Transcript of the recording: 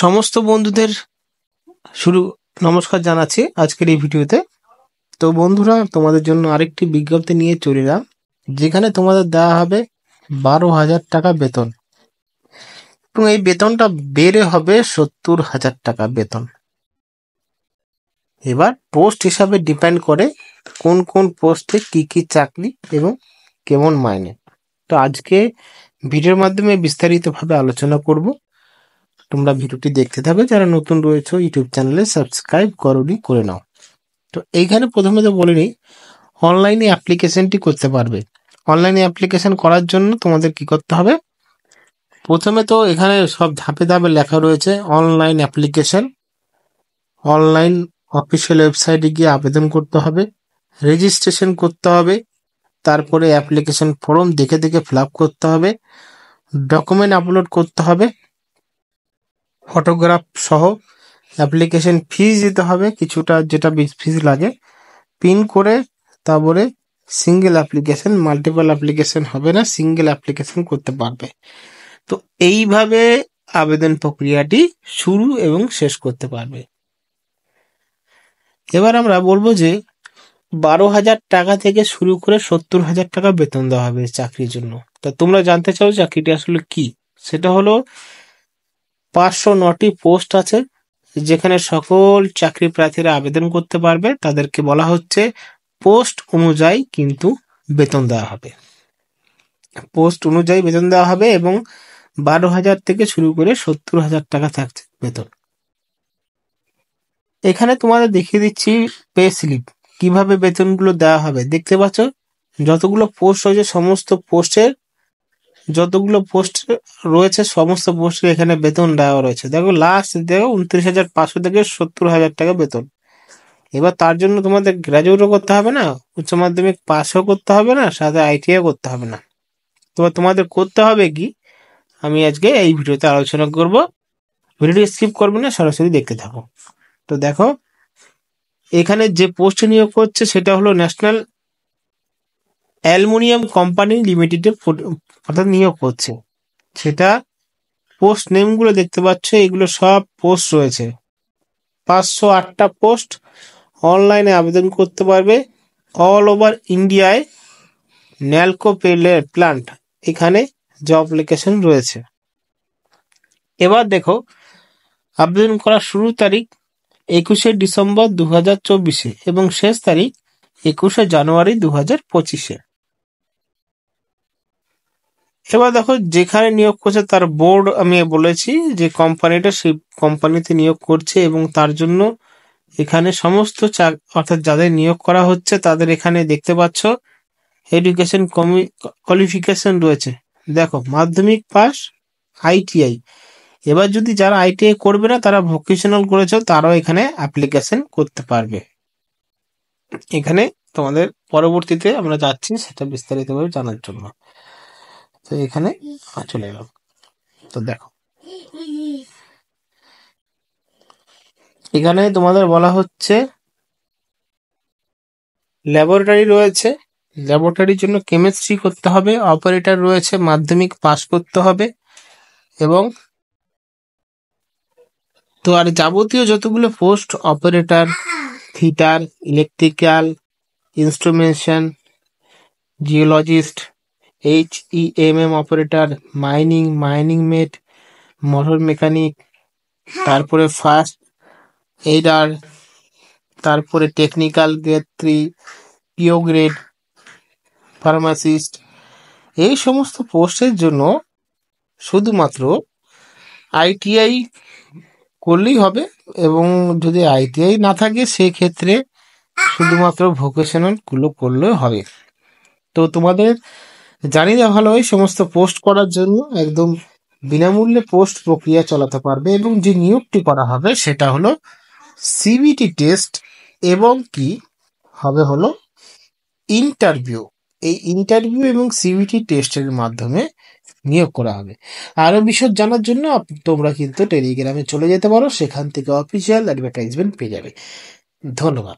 সমস্ত বন্ধুদের শুরু নমস্কার জানাচ্ছি আজকের এই ভিডিওতে। তো বন্ধুরা, তোমাদের জন্য আরেকটি বিজ্ঞপ্তি নিয়ে চলে এলাম, যেখানে তোমাদের দেওয়া হবে 12,000 টাকা বেতন এবং এই বেতনটা বেড়ে হবে 70,000 টাকা বেতন। এবার পোস্ট হিসাবে ডিপেন্ড করে কোন কোন পোস্টে কি কি চাকরি এবং কেমন মাইনে। তো আজকে ভিডিওর মাধ্যমে বিস্তারিতভাবে আলোচনা করব। তোমরা ভিডিওটি দেখতে থাকো, যারা নতুন রয়েছে ইউটিউব চ্যানেলে সাবস্ক্রাইব করোনি করে নাও। তো এইখানে প্রথমে তো বলে নিই, অনলাইনে অ্যাপ্লিকেশনটি করতে পারবে। অনলাইনে অ্যাপ্লিকেশন করার জন্য তোমাদের কি করতে হবে, প্রথমে তো এখানে সব ধাপে ধাপে লেখা রয়েছে অনলাইন অ্যাপ্লিকেশন। অনলাইন অফিসিয়াল ওয়েবসাইটে গিয়ে আবেদন করতে হবে, রেজিস্ট্রেশন করতে হবে, তারপরে অ্যাপ্লিকেশন ফর্ম দেখে দেখে ফিল আপ করতে হবে, ডকুমেন্ট আপলোড করতে হবে ফটোগ্রাফ সহ, অ্যাপ্লিকেশন ফিজ দিতে হবে কিছুটা, যেটা ফিজ লাগে, পিন করে তারপরে সিঙ্গেল অ্যাপ্লিকেশন, মাল্টিপল অ্যাপ্লিকেশন হবে না, সিঙ্গেল অ্যাপ্লিকেশন করতে পারবে। তো এইভাবে আবেদন প্রক্রিয়াটি শুরু এবং শেষ করতে পারবে। এবার আমরা বলবো যে 12,000 টাকা থেকে শুরু করে 70,000 টাকা বেতন দেওয়া হবে চাকরির জন্য। তা তোমরা জানতে চাও চাকরিটি আসলে কি? সেটা হলো 509টি পোস্ট আছে, যেখানে সকল চাকরি প্রার্থীরা আবেদন করতে পারবে। তাদেরকে বলা হচ্ছে পোস্ট অনুযায়ী কিন্তু বেতন দেওয়া হবে, পোস্ট অনুযায়ী বেতন দেওয়া হবে এবং 12,000 থেকে শুরু করে 70,000 টাকা থাকছে বেতন। এখানে তোমাদের দেখিয়ে দিচ্ছি পে স্লিপ, কিভাবে বেতনগুলো দেওয়া হবে। দেখতে পাচ্ছ যতগুলো পোস্ট রয়েছে, সমস্ত পোস্টের যতগুলো পোস্ট রয়েছে সমস্ত পোস্টের এখানে বেতন দেওয়া রয়েছে। দেখো লাস্ট দেখো 29,500 থেকে 70,000 টাকা বেতন। এবার তার জন্য তোমাদের গ্র্যাজুয়েটও করতে হবে না, উচ্চ মাধ্যমিক পাসও করতে হবে না, সাথে আইটিআই করতে হবে না। তোমাদের করতে হবে কি, আমি আজকে এই ভিডিওতে আলোচনা করব। ভিডিওটি স্কিপ করবে না, সরাসরি দেখতে থাকো। তো দেখো এখানে যে পোস্টে নিয়োগ করছে সেটা হলো ন্যাশনাল অ্যালুমিনিয়াম কোম্পানি লিমিটেডে অর্থাৎ নিয়োগ করছে। সেটা পোস্ট নেমগুলো দেখতে পাচ্ছ, এগুলো সব পোস্ট রয়েছে। 508টা পোস্ট, অনলাইনে আবেদন করতে পারবে। অল ওভার ইন্ডিয়ায় ন্যালকো প্লান্ট এখানে জব অ্যাপ্লিকেশন রয়েছে। এবার দেখো আবেদন করার শুরু তারিখ 21শে ডিসেম্বর 2024 এবং শেষ তারিখ 21শে জানুয়ারি 2025। এবার দেখো যেখানে নিয়োগ করছে তার বোর্ড আমি বলেছি যে কোম্পানিটা সেই কোম্পানিতে নিয়োগ করছে এবং তার জন্য এখানে সমস্ত অর্থাৎ যাদের নিয়োগ করা হচ্ছে তাদের এখানে দেখতে পাচ্ছ এডুকেশন কোয়ালিফিকেশন রয়েছে। দেখো মাধ্যমিক পাস, আইটিআই। এবার যদি যারা আইটিআই করবে না, তারা ভোকেশনাল করেছে, তারাও এখানে অ্যাপ্লিকেশন করতে পারবে। এখানে তোমাদের পরবর্তীতে আমরা যাচ্ছি সেটা বিস্তারিতভাবে জানার জন্য। তো এখানে চলে এলাম। তো দেখো এখানে তোমাদের বলা হচ্ছে ল্যাবরেটরি রয়েছে, ল্যাবরেটরির জন্য কেমিস্ট্রি করতে হবে। অপারেটর রয়েছে, মাধ্যমিক পাস করতে হবে। এবং তো আর যাবতীয় যতগুলো post, operator, fitter, electrical, instrumentation, geologist, HEMM operator, mining mate, motor mechanic, তারপরে ফার্স্ট এইডার, তারপরে technical grade 3, PO grade, pharmacist, এই সমস্ত পোস্টের জন্য শুধুমাত্র আইটিআই করলেই হবে। এবং যদি আইটিআই না থাকে সেক্ষেত্রে শুধুমাত্র ভোকেশনাল গুলো করলেও হবে। তো তোমাদের জানি না ভালো হয়, সমস্ত পোস্ট করার জন্য একদম বিনামূল্যে পোস্ট প্রক্রিয়া চালাতে পারবে। এবং যে নিয়োগটি করা হবে সেটা হলো সিবিটি টেস্ট এবং কি হবে হলো ইন্টারভিউ। এই ইন্টারভিউ এবং সিবিটি টেস্টের মাধ্যমে নিয়োগ করা হবে। আরো বিশদ জানার জন্য তোমরা কিন্তু টেলিগ্রামে চলে যেতে পারো, সেখান থেকে অফিসিয়াল অ্যাডভার্টাইজমেন্ট পেয়ে যাবে। ধন্যবাদ।